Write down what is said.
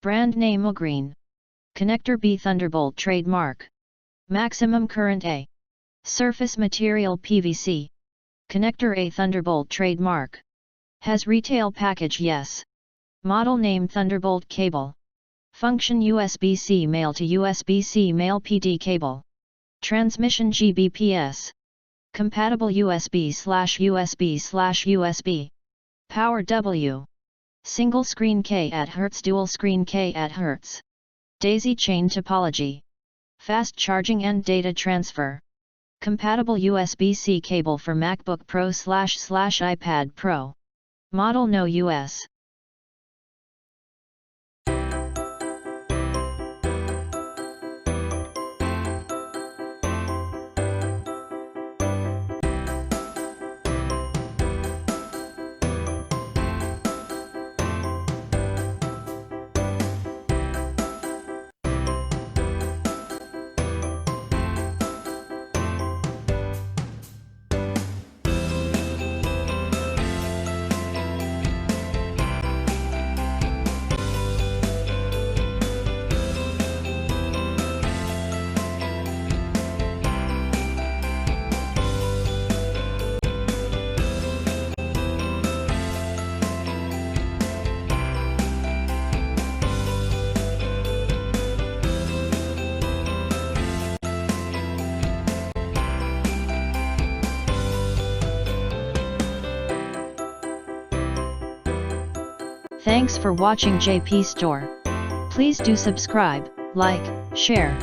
Brand name Ugreen. Connector B Thunderbolt trademark. Maximum current A. Surface material PVC. Connector A Thunderbolt trademark. Has retail package yes. Model name Thunderbolt cable. Function USB-C male to USB-C male PD cable. Transmission Gbps. Compatible USB/USB/USB. Power W. Single screen K at Hz, dual screen K at Hz. Daisy chain topology. Fast charging and data transfer. Compatible USB-C cable for MacBook Pro/iPad Pro. Model no US. Thanks for watching JP Store. Please do subscribe, like, share.